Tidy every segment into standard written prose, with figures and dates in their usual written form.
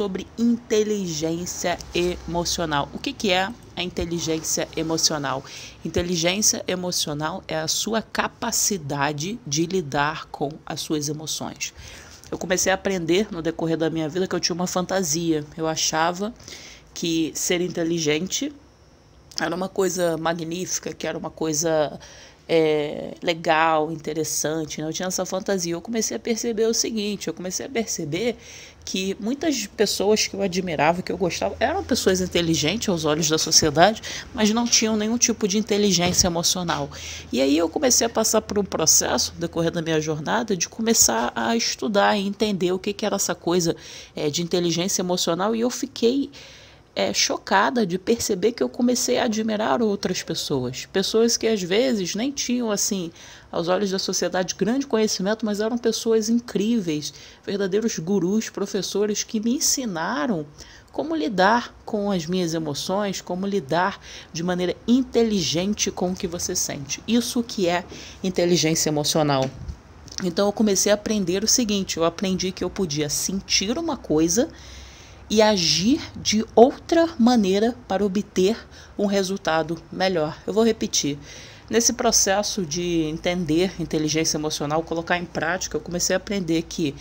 sobre inteligência emocional. O que é a inteligência emocional? Inteligência emocional é a sua capacidade de lidar com as suas emoções. Eu comecei a aprender no decorrer da minha vida que eu tinha uma fantasia. Eu achava que ser inteligente era uma coisa magnífica, que era uma coisa legal, interessante, né? Eu tinha essa fantasia. Eu comecei a perceber o seguinte, que muitas pessoas que eu admirava, que eu gostava, eram pessoas inteligentes aos olhos da sociedade, mas não tinham nenhum tipo de inteligência emocional. E aí eu comecei a passar por um processo, no decorrer da minha jornada, de começar a estudar e entender o que era essa coisa de inteligência emocional, e eu fiquei chocada de perceber que eu comecei a admirar outras pessoas. Pessoas que às vezes nem tinham, assim, aos olhos da sociedade, grande conhecimento, mas eram pessoas incríveis, verdadeiros gurus, professores que me ensinaram como lidar com as minhas emoções, como lidar de maneira inteligente com o que você sente. Isso que é inteligência emocional. Então eu comecei a aprender o seguinte, eu aprendi que eu podia sentir uma coisa e agir de outra maneira para obter um resultado melhor. Eu vou repetir. Nesse processo de entender inteligência emocional, colocar em prática, eu comecei a aprender que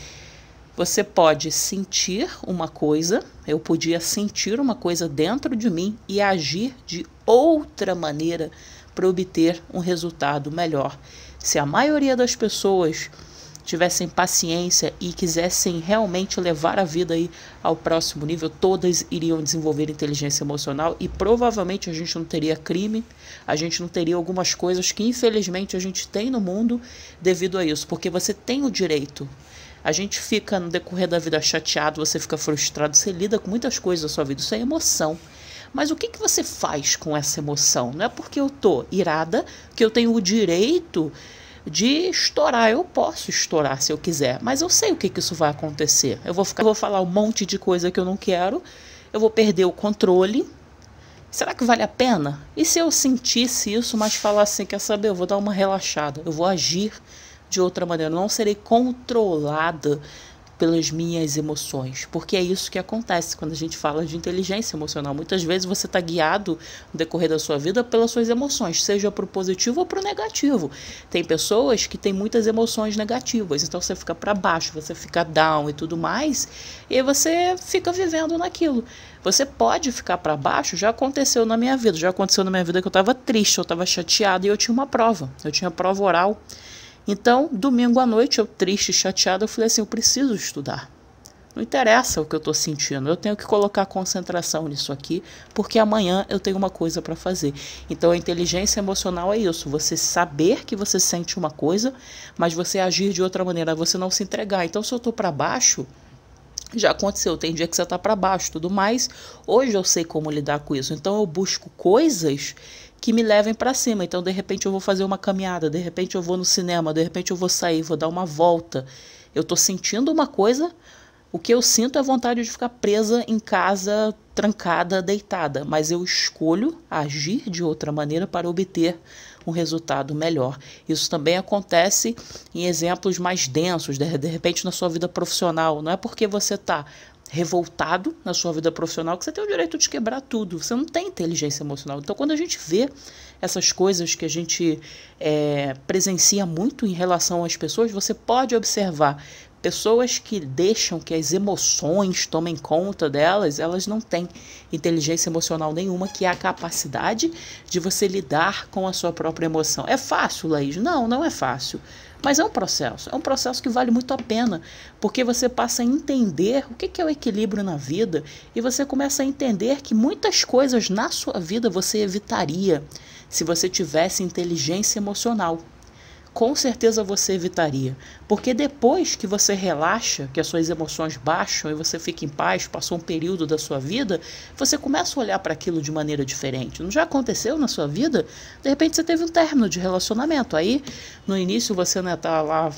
você pode sentir uma coisa, eu podia sentir uma coisa dentro de mim e agir de outra maneira para obter um resultado melhor. Se a maioria das pessoas tivessem paciência e quisessem realmente levar a vida aí ao próximo nível, todas iriam desenvolver inteligência emocional e provavelmente a gente não teria crime, a gente não teria algumas coisas que infelizmente a gente tem no mundo devido a isso, porque você tem o direito. A gente fica no decorrer da vida chateado, você fica frustrado, você lida com muitas coisas da sua vida, isso é emoção. Mas o que você faz com essa emoção? Não é porque eu tô irada que eu tenho o direito de estourar. Eu posso estourar se eu quiser, mas eu sei o que isso vai acontecer. Eu vou falar um monte de coisa que eu não quero, eu vou perder o controle. Será que vale a pena? E se eu sentisse isso, mas falar assim, quer saber, eu vou dar uma relaxada, eu vou agir de outra maneira, eu não serei controlada pelas minhas emoções, porque é isso que acontece quando a gente fala de inteligência emocional. Muitas vezes você está guiado no decorrer da sua vida pelas suas emoções, seja para o positivo ou para o negativo. Tem pessoas que têm muitas emoções negativas, então você fica para baixo, você fica down e tudo mais, e aí você fica vivendo naquilo. Você pode ficar para baixo, já aconteceu na minha vida, que eu estava triste, eu estava chateada e eu tinha prova oral. Então, domingo à noite, eu triste, chateada, eu falei assim, eu preciso estudar. Não interessa o que eu estou sentindo, eu tenho que colocar concentração nisso aqui, porque amanhã eu tenho uma coisa para fazer. Então, a inteligência emocional é isso, você saber que você sente uma coisa, mas você agir de outra maneira, você não se entregar. Então, se eu estou para baixo, já aconteceu, tem dia que você está para baixo, tudo mais. Hoje eu sei como lidar com isso, então eu busco coisas que me levem para cima. Então, de repente, eu vou fazer uma caminhada, de repente eu vou no cinema, de repente eu vou sair, vou dar uma volta. Eu estou sentindo uma coisa, o que eu sinto é vontade de ficar presa em casa, trancada, deitada. Mas eu escolho agir de outra maneira para obter um resultado melhor. Isso também acontece em exemplos mais densos, de repente na sua vida profissional. Não é porque você está revoltado na sua vida profissional que você tem o direito de quebrar tudo. Você não tem inteligência emocional. Então, quando a gente vê essas coisas que a gente presencia muito em relação às pessoas, você pode observar pessoas que deixam que as emoções tomem conta delas, elas não têm inteligência emocional nenhuma, que é a capacidade de você lidar com a sua própria emoção. É fácil, Laís? Não, não é fácil. Mas é um processo que vale muito a pena, porque você passa a entender o que é o equilíbrio na vida e você começa a entender que muitas coisas na sua vida você evitaria se você tivesse inteligência emocional. Com certeza você evitaria, porque depois que você relaxa, que as suas emoções baixam e você fica em paz, passou um período da sua vida, você começa a olhar para aquilo de maneira diferente. Não já aconteceu na sua vida? De repente você teve um término de relacionamento, aí no início você não está lá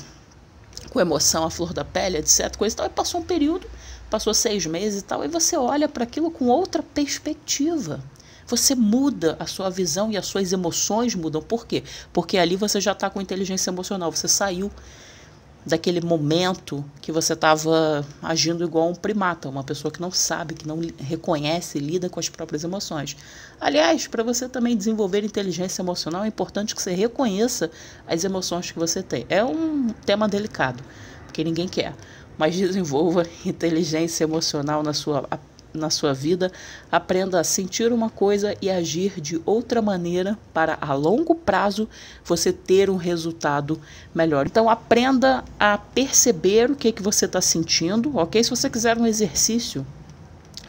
com emoção, a flor da pele, etc, coisa e tal, e passou um período, passou 6 meses e tal, e você olha para aquilo com outra perspectiva. Você muda a sua visão e as suas emoções mudam. Por quê? Porque ali você já está com inteligência emocional, você saiu daquele momento que você estava agindo igual um primata, uma pessoa que não sabe, que não reconhece, lida com as próprias emoções. Aliás, para você também desenvolver inteligência emocional, é importante que você reconheça as emoções que você tem. É um tema delicado, porque ninguém quer, mas desenvolva inteligência emocional na sua vida, aprenda a sentir uma coisa e agir de outra maneira para a longo prazo você ter um resultado melhor. Então aprenda a perceber o que você está sentindo, ok? Se você quiser um exercício,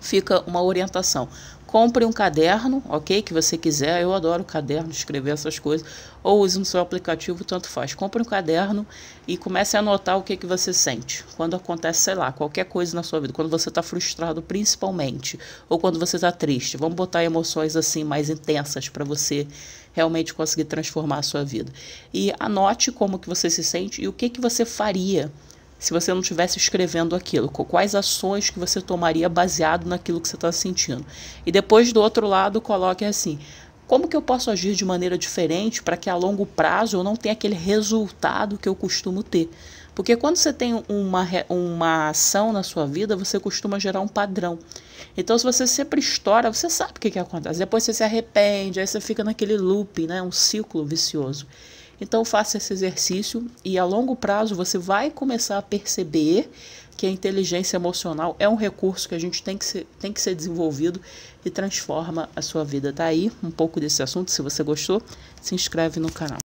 fica uma orientação. Compre um caderno, ok? Que você quiser. Eu adoro caderno, escrever essas coisas. Ou use no seu aplicativo, tanto faz. Compre um caderno e comece a anotar o que você sente. Quando acontece, sei lá, qualquer coisa na sua vida. Quando você está frustrado, principalmente. Ou quando você está triste. Vamos botar emoções assim mais intensas para você realmente conseguir transformar a sua vida. E anote como que você se sente e o que você faria se você não estivesse escrevendo aquilo, quais ações que você tomaria baseado naquilo que você está sentindo. E depois, do outro lado, coloque assim, como que eu posso agir de maneira diferente para que a longo prazo eu não tenha aquele resultado que eu costumo ter? Porque quando você tem uma ação na sua vida, você costuma gerar um padrão. Então, se você sempre estoura, você sabe o que acontece. Depois você se arrepende, aí você fica naquele loop, né? Um ciclo vicioso. Então faça esse exercício e a longo prazo você vai começar a perceber que a inteligência emocional é um recurso que a gente tem que ser desenvolvido e transforma a sua vida. Tá aí um pouco desse assunto. Se você gostou, se inscreve no canal.